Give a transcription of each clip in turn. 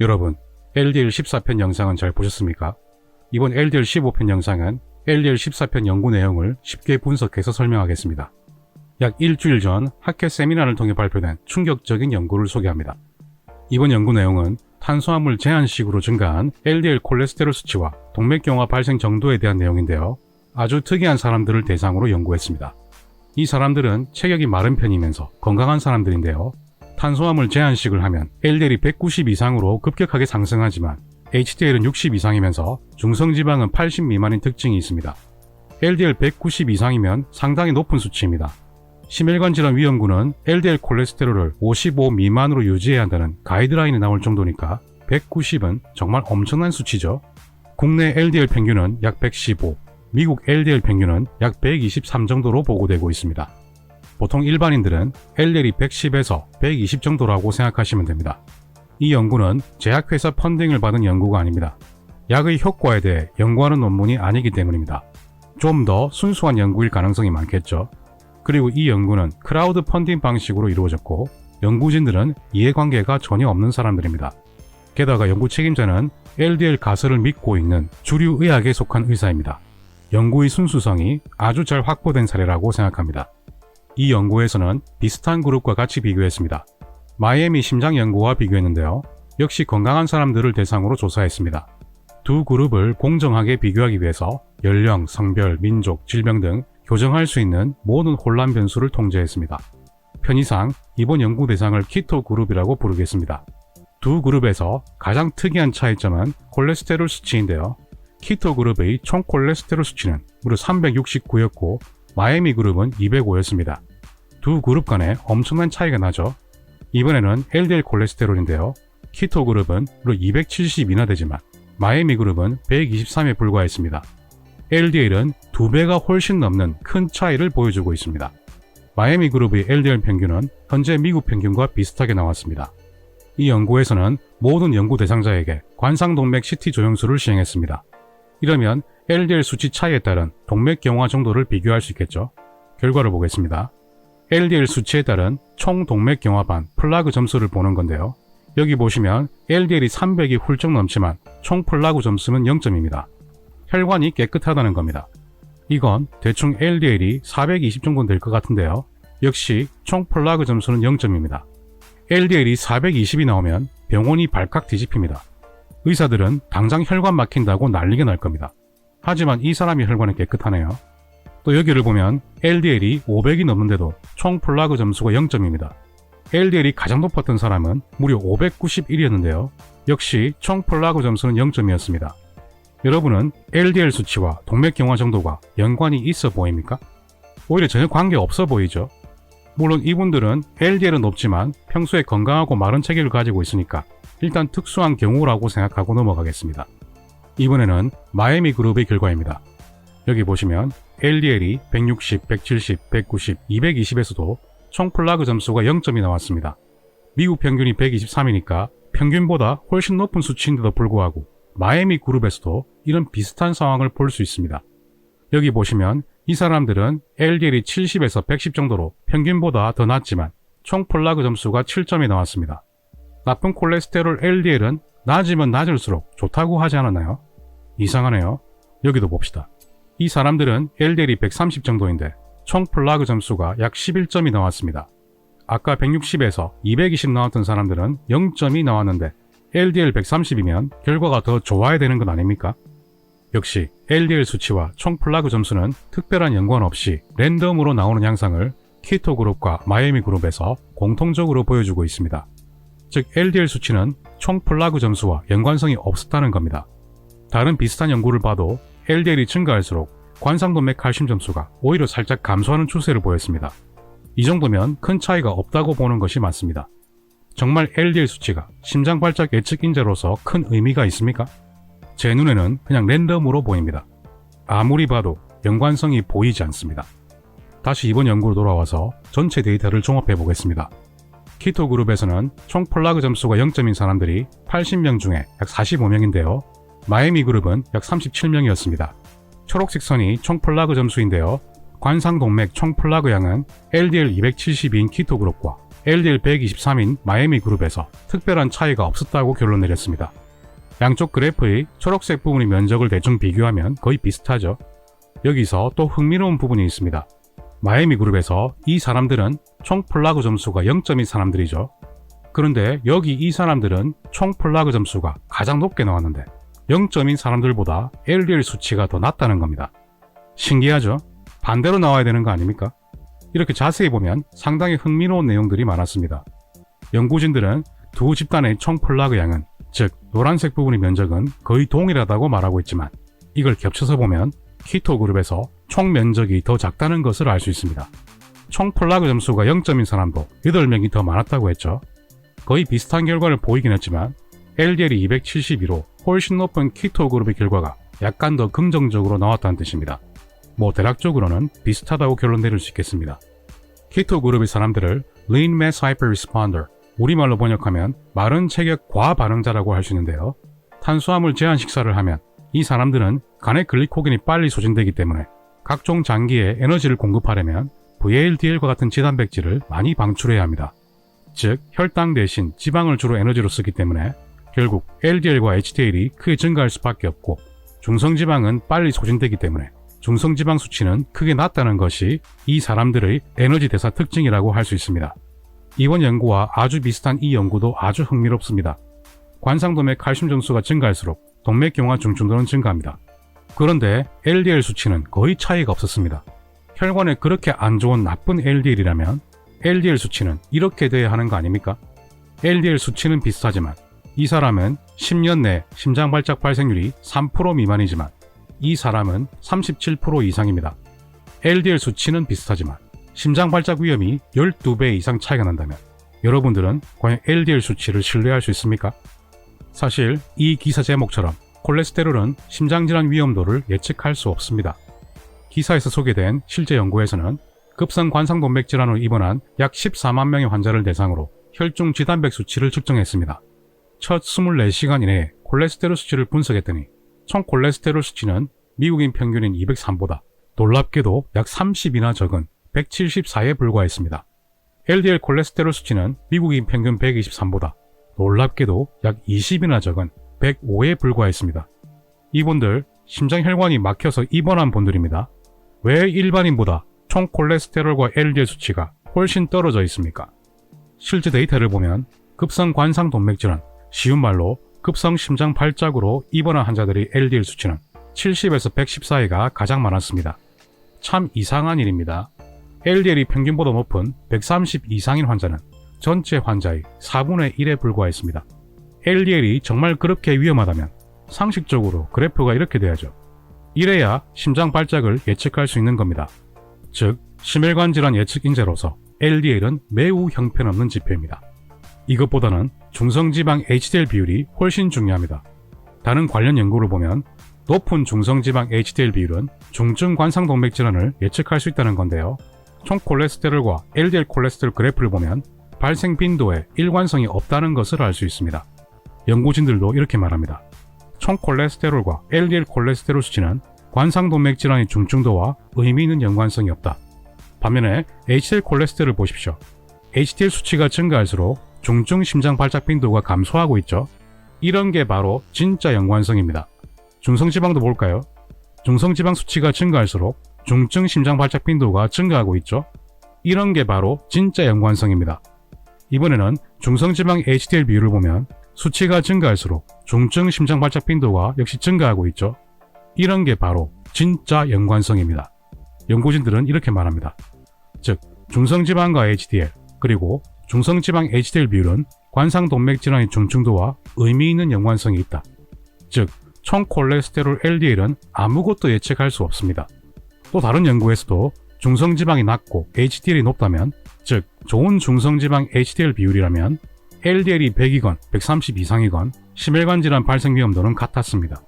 여러분, LDL 14편 영상은 잘 보셨습니까? 이번 LDL 15편 영상은 LDL 14편 연구 내용을 쉽게 분석해서 설명하겠습니다. 약 일주일 전 학회 세미나를 통해 발표된 충격적인 연구를 소개합니다. 이번 연구 내용은 탄수화물 제한식으로 증가한 LDL 콜레스테롤 수치와 동맥경화 발생 정도에 대한 내용인데요. 아주 특이한 사람들을 대상으로 연구했습니다. 이 사람들은 체격이 마른 편이면서 건강한 사람들인데요. 탄수화물 제한식을 하면 LDL이 190 이상으로 급격하게 상승하지만 HDL은 60 이상이면서 중성지방은 80 미만인 특징이 있습니다. LDL 190 이상이면 상당히 높은 수치입니다. 심혈관 질환 위험군은 LDL 콜레스테롤을 55 미만으로 유지해야 한다는 가이드라인이 나올 정도니까 190은 정말 엄청난 수치죠. 국내 LDL 평균은 약 115, 미국 LDL 평균은 약 123 정도로 보고되고 있습니다. 보통 일반인들은 LDL이 110에서 120 정도라고 생각하시면 됩니다. 이 연구는 제약회사 펀딩을 받은 연구가 아닙니다. 약의 효과에 대해 연구하는 논문이 아니기 때문입니다. 좀 더 순수한 연구일 가능성이 많겠죠. 그리고 이 연구는 크라우드 펀딩 방식으로 이루어졌고 연구진들은 이해관계가 전혀 없는 사람들입니다. 게다가 연구 책임자는 LDL 가설을 믿고 있는 주류 의학에 속한 의사입니다. 연구의 순수성이 아주 잘 확보된 사례라고 생각합니다. 이 연구에서는 비슷한 그룹과 같이 비교했습니다. 마이애미 심장연구와 비교했는데요. 역시 건강한 사람들을 대상으로 조사했습니다. 두 그룹을 공정하게 비교하기 위해서 연령, 성별, 민족, 질병 등 교정할 수 있는 모든 혼란 변수를 통제했습니다. 편의상 이번 연구 대상을 키토 그룹이라고 부르겠습니다. 두 그룹에서 가장 특이한 차이점은 콜레스테롤 수치인데요. 키토 그룹의 총 콜레스테롤 수치는 무려 369였고 마이애미 그룹은 205였습니다. 두 그룹 간에 엄청난 차이가 나죠. 이번에는 LDL 콜레스테롤인데요. 키토 그룹은 무려 270이나 되지만 마이애미 그룹은 123에 불과했습니다. LDL은 2배가 훨씬 넘는 큰 차이를 보여주고 있습니다. 마이애미 그룹의 LDL 평균은 현재 미국 평균과 비슷하게 나왔습니다. 이 연구에서는 모든 연구 대상자에게 관상동맥 CT 조영술을 시행했습니다. 이러면 LDL 수치 차이에 따른 동맥경화 정도를 비교할 수 있겠죠. 결과를 보겠습니다. LDL 수치에 따른 총 동맥경화반 플라그 점수를 보는 건데요. 여기 보시면 LDL이 300이 훌쩍 넘지만 총 플라그 점수는 0점입니다. 혈관이 깨끗하다는 겁니다. 이건 대충 LDL이 420 정도 될 것 같은데요. 역시 총 플라그 점수는 0점입니다. LDL이 420이 나오면 병원이 발칵 뒤집힙니다. 의사들은 당장 혈관 막힌다고 난리가 날 겁니다. 하지만 이 사람이 혈관이 깨끗하네요. 또 여기를 보면 LDL이 500이 넘는데도 총 플라그 점수가 0점입니다. LDL이 가장 높았던 사람은 무려 591이었는데요. 역시 총 플라그 점수는 0점이었습니다. 여러분은 LDL 수치와 동맥경화 정도가 연관이 있어 보입니까? 오히려 전혀 관계 없어 보이죠? 물론 이분들은 LDL은 높지만 평소에 건강하고 마른 체격을 가지고 있으니까 일단 특수한 경우라고 생각하고 넘어가겠습니다. 이번에는 마이애미 그룹의 결과입니다. 여기 보시면 LDL이 160, 170, 190, 220에서도 총 플라그 점수가 0점이 나왔습니다. 미국 평균이 123이니까 평균보다 훨씬 높은 수치인데도 불구하고 마이애미 그룹에서도 이런 비슷한 상황을 볼 수 있습니다. 여기 보시면 이 사람들은 LDL이 70에서 110 정도로 평균보다 더 낮지만 총 플라그 점수가 7점이 나왔습니다. 나쁜 콜레스테롤 LDL은 낮으면 낮을수록 좋다고 하지 않았나요? 이상하네요. 여기도 봅시다. 이 사람들은 LDL이 130 정도인데 총 플라그 점수가 약 11점이 나왔습니다. 아까 160에서 220 나왔던 사람들은 0점이 나왔는데 LDL 130이면 결과가 더 좋아야 되는 건 아닙니까? 역시 LDL 수치와 총 플라그 점수는 특별한 연관 없이 랜덤으로 나오는 양상을 키토 그룹과 마이애미 그룹에서 공통적으로 보여주고 있습니다. 즉 LDL 수치는 총 플라그 점수와 연관성이 없었다는 겁니다. 다른 비슷한 연구를 봐도 LDL이 증가할수록 관상동맥 칼슘 점수가 오히려 살짝 감소하는 추세를 보였습니다. 이 정도면 큰 차이가 없다고 보는 것이 맞습니다. 정말 LDL 수치가 심장 발작 예측 인자로서 큰 의미가 있습니까? 제 눈에는 그냥 랜덤으로 보입니다. 아무리 봐도 연관성이 보이지 않습니다. 다시 이번 연구로 돌아와서 전체 데이터를 종합해 보겠습니다. 키토 그룹에서는 총 플라그 점수가 0점인 사람들이 80명 중에 약 45명인데요. 마이애미 그룹은 약 37명이었습니다. 초록색 선이 총 플라그 점수인데요. 관상동맥 총 플라그 양은 LDL 272인 키토 그룹과 LDL 123인 마이애미 그룹에서 특별한 차이가 없었다고 결론 내렸습니다. 양쪽 그래프의 초록색 부분의 면적을 대충 비교하면 거의 비슷하죠. 여기서 또 흥미로운 부분이 있습니다. 마이애미 그룹에서 이 사람들은 총 플라그 점수가 0점인 사람들이죠. 그런데 여기 이 사람들은 총 플라그 점수가 가장 높게 나왔는데 0점인 사람들보다 LDL 수치가 더 낮다는 겁니다. 신기하죠? 반대로 나와야 되는 거 아닙니까? 이렇게 자세히 보면 상당히 흥미로운 내용들이 많았습니다. 연구진들은 두 집단의 총 플라그 양은, 즉 노란색 부분의 면적은 거의 동일하다고 말하고 있지만 이걸 겹쳐서 보면 키토 그룹에서 총 면적이 더 작다는 것을 알 수 있습니다. 총 플라그 점수가 0점인 사람도 8명이 더 많았다고 했죠. 거의 비슷한 결과를 보이긴 했지만 LDL이 272로 훨씬 높은 키토 그룹의 결과가 약간 더 긍정적으로 나왔다는 뜻입니다. 대략적으로는 비슷하다고 결론 내릴 수 있겠습니다. 키토 그룹의 사람들을 Lean Mass Hyperresponder, 우리말로 번역하면 마른 체격 과반응자라고 할 수 있는데요. 탄수화물 제한 식사를 하면 이 사람들은 간의 글리코겐이 빨리 소진되기 때문에 각종 장기에 에너지를 공급하려면 VLDL과 같은 지단백질을 많이 방출해야 합니다. 즉 혈당 대신 지방을 주로 에너지로 쓰기 때문에 결국 LDL과 HDL이 크게 증가할 수밖에 없고, 중성지방은 빨리 소진되기 때문에 중성지방 수치는 크게 낮다는 것이 이 사람들의 에너지 대사 특징이라고 할 수 있습니다. 이번 연구와 아주 비슷한 이 연구도 아주 흥미롭습니다. 관상동맥 칼슘 점수가 증가할수록 동맥경화 중증도는 증가합니다. 그런데 LDL 수치는 거의 차이가 없었습니다. 혈관에 그렇게 안 좋은 나쁜 LDL이라면 LDL 수치는 이렇게 돼야 하는 거 아닙니까? LDL 수치는 비슷하지만 이 사람은 10년 내 심장 발작 발생률이 3% 미만이지만 이 사람은 37% 이상입니다. LDL 수치는 비슷하지만 심장 발작 위험이 12배 이상 차이가 난다면 여러분들은 과연 LDL 수치를 신뢰할 수 있습니까? 사실 이 기사 제목처럼 콜레스테롤은 심장질환 위험도를 예측할 수 없습니다. 기사에서 소개된 실제 연구에서는 급성 관상동맥 질환으로 입원한 약 14만 명의 환자를 대상으로 혈중 지단백 수치를 측정했습니다. 첫 24시간 이내에 콜레스테롤 수치를 분석했더니 총 콜레스테롤 수치는 미국인 평균인 203보다 놀랍게도 약 30이나 적은 174에 불과했습니다. LDL 콜레스테롤 수치는 미국인 평균 123보다 놀랍게도 약 20이나 적은 105에 불과했습니다. 이분들 심장혈관이 막혀서 입원한 분들입니다. 왜 일반인보다 총 콜레스테롤과 LDL 수치가 훨씬 떨어져 있습니까? 실제 데이터를 보면 급성 관상동맥질환, 쉬운 말로 급성 심장 발작으로 입원한 환자들의 LDL 수치는 70에서 114회가 가장 많았습니다. 참 이상한 일입니다. LDL이 평균보다 높은 130 이상인 환자는 전체 환자의 4분의 1에 불과했습니다. LDL이 정말 그렇게 위험하다면 상식적으로 그래프가 이렇게 돼야죠. 이래야 심장 발작을 예측할 수 있는 겁니다. 즉, 심혈관 질환 예측 인재로서 LDL은 매우 형편없는 지표입니다. 이것보다는 중성지방 HDL 비율이 훨씬 중요합니다. 다른 관련 연구를 보면 높은 중성지방 HDL 비율은 중증 관상동맥 질환을 예측할 수 있다는 건데요. 총 콜레스테롤과 LDL 콜레스테롤 그래프를 보면 발생 빈도에 일관성이 없다는 것을 알 수 있습니다. 연구진들도 이렇게 말합니다. 총 콜레스테롤과 LDL 콜레스테롤 수치는 관상동맥 질환의 중증도와 의미 있는 연관성이 없다. 반면에 HDL 콜레스테롤을 보십시오. HDL 수치가 증가할수록 중증 심장 발작 빈도가 감소하고 있죠. 이런 게 바로 진짜 연관성입니다. 중성지방도 볼까요? 중성지방 수치가 증가할수록 중증 심장 발작 빈도가 증가하고 있죠. 이런 게 바로 진짜 연관성입니다. 이번에는 중성지방 HDL 비율을 보면 수치가 증가할수록 중증 심장 발작 빈도가 역시 증가하고 있죠. 이런 게 바로 진짜 연관성입니다. 연구진들은 이렇게 말합니다. 즉, 중성지방과 HDL 그리고 중성지방 HDL 비율은 관상동맥 질환의 중증도와 의미 있는 연관성이 있다. 즉, 총 콜레스테롤 LDL은 아무것도 예측할 수 없습니다. 또 다른 연구에서도 중성지방이 낮고 HDL이 높다면, 즉 좋은 중성지방 HDL 비율이라면 LDL이 100이건 130 이상이건 심혈관 질환 발생 위험도는 같았습니다.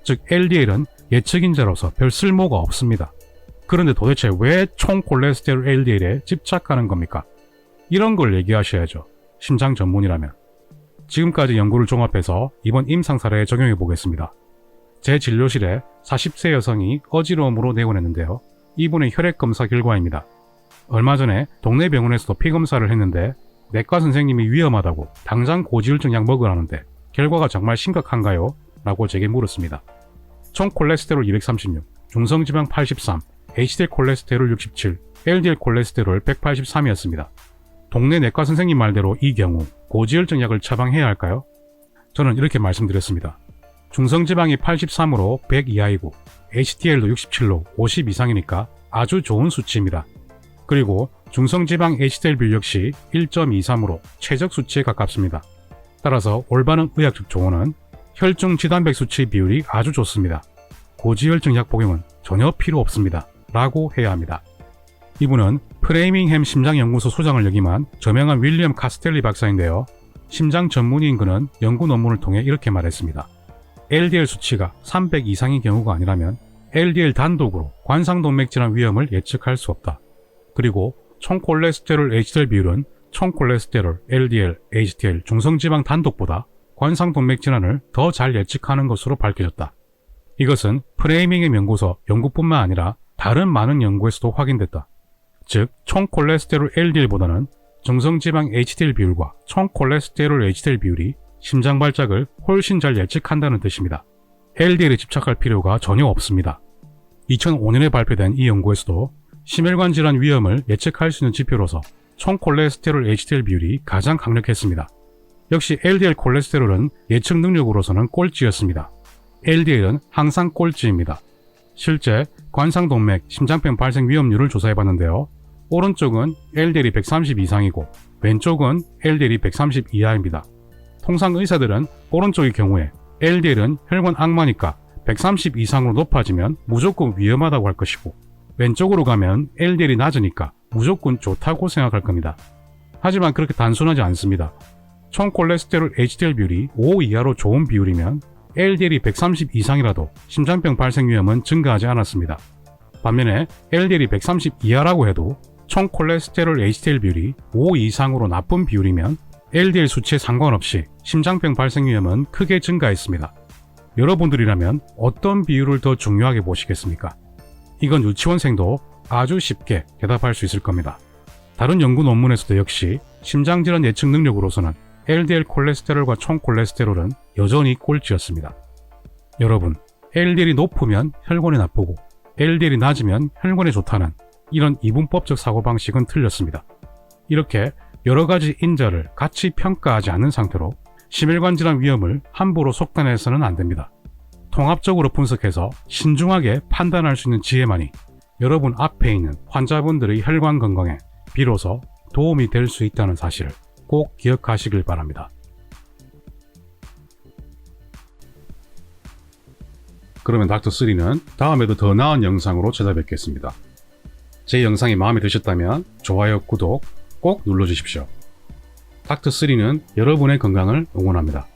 즉 LDL은 예측인자로서 별 쓸모가 없습니다. 그런데 도대체 왜 총 콜레스테롤 LDL에 집착하는 겁니까? 이런 걸 얘기하셔야죠. 심장 전문이라면. 지금까지 연구를 종합해서 이번 임상 사례에 적용해 보겠습니다. 제 진료실에 40세 여성이 어지러움으로 내원했는데요. 이분의 혈액 검사 결과입니다. 얼마 전에 동네 병원에서도 피 검사를 했는데 내과 선생님이 위험하다고 당장 고지혈증 약 먹으라는데 결과가 정말 심각한가요? 라고 제게 물었습니다. 총 콜레스테롤 236, 중성지방 83, HDL 콜레스테롤 67, LDL 콜레스테롤 183이었습니다. 동네 내과 선생님 말대로 이 경우 고지혈증 약을 처방해야 할까요? 저는 이렇게 말씀드렸습니다. 중성지방이 83으로 100 이하이고 HDL도 67로 50 이상이니까 아주 좋은 수치입니다. 그리고 중성지방 HDL 비율 역시 1.23으로 최적 수치에 가깝습니다. 따라서 올바른 의학적 조언은 혈중 지단백 수치 비율이 아주 좋습니다. 고지혈증 약 복용은 전혀 필요 없습니다. 라고 해야 합니다. 이분은 프레이밍햄 심장연구소 소장을 역임한 저명한 윌리엄 카스텔리 박사인데요. 심장 전문의인 그는 연구 논문을 통해 이렇게 말했습니다. LDL 수치가 300 이상인 경우가 아니라면 LDL 단독으로 관상동맥질환 위험을 예측할 수 없다. 그리고 총 콜레스테롤 HDL 비율은 총 콜레스테롤, LDL, HDL, 중성지방 단독보다 관상동맥질환을 더 잘 예측하는 것으로 밝혀졌다. 이것은 프레이밍의 연구소 연구뿐만 아니라 다른 많은 연구에서도 확인됐다. 즉, 총 콜레스테롤 LDL보다는 중성지방 HDL 비율과 총 콜레스테롤 HDL 비율이 심장 발작을 훨씬 잘 예측한다는 뜻입니다. LDL에 집착할 필요가 전혀 없습니다. 2005년에 발표된 이 연구에서도 심혈관 질환 위험을 예측할 수 있는 지표로서 총 콜레스테롤 HDL 비율이 가장 강력했습니다. 역시 LDL 콜레스테롤은 예측 능력으로서는 꼴찌였습니다. LDL은 항상 꼴찌입니다. 실제 관상동맥, 심장병 발생 위험률을 조사해봤는데요. 오른쪽은 LDL이 130 이상이고 왼쪽은 LDL이 130 이하입니다. 통상 의사들은 오른쪽의 경우에 LDL은 혈관 악마니까 130 이상으로 높아지면 무조건 위험하다고 할 것이고 왼쪽으로 가면 LDL이 낮으니까 무조건 좋다고 생각할 겁니다. 하지만 그렇게 단순하지 않습니다. 총 콜레스테롤 HDL 비율이 5 이하로 좋은 비율이면 LDL이 130 이상이라도 심장병 발생 위험은 증가하지 않았습니다. 반면에 LDL이 130 이하라고 해도 총 콜레스테롤 HDL 비율이 5 이상으로 나쁜 비율이면 LDL 수치에 상관없이 심장병 발생 위험은 크게 증가했습니다. 여러분들이라면 어떤 비율을 더 중요하게 보시겠습니까? 이건 유치원생도 아주 쉽게 대답할 수 있을 겁니다. 다른 연구 논문에서도 역시 심장질환 예측 능력으로서는 LDL 콜레스테롤과 총 콜레스테롤은 여전히 꼴찌였습니다. 여러분, LDL이 높으면 혈관에 나쁘고 LDL이 낮으면 혈관에 좋다는 이런 이분법적 사고방식은 틀렸습니다. 이렇게 여러가지 인자를 같이 평가하지 않는 상태로 심혈관 질환 위험을 함부로 속단해서는 안 됩니다. 통합적으로 분석해서 신중하게 판단할 수 있는 지혜만이 여러분 앞에 있는 환자분들의 혈관 건강에 비로소 도움이 될 수 있다는 사실을 꼭 기억하시길 바랍니다. 그러면 닥터3는 다음에도 더 나은 영상으로 찾아뵙겠습니다. 제 영상이 마음에 드셨다면 좋아요, 구독 꼭 눌러주십시오. 닥터3는 여러분의 건강을 응원합니다.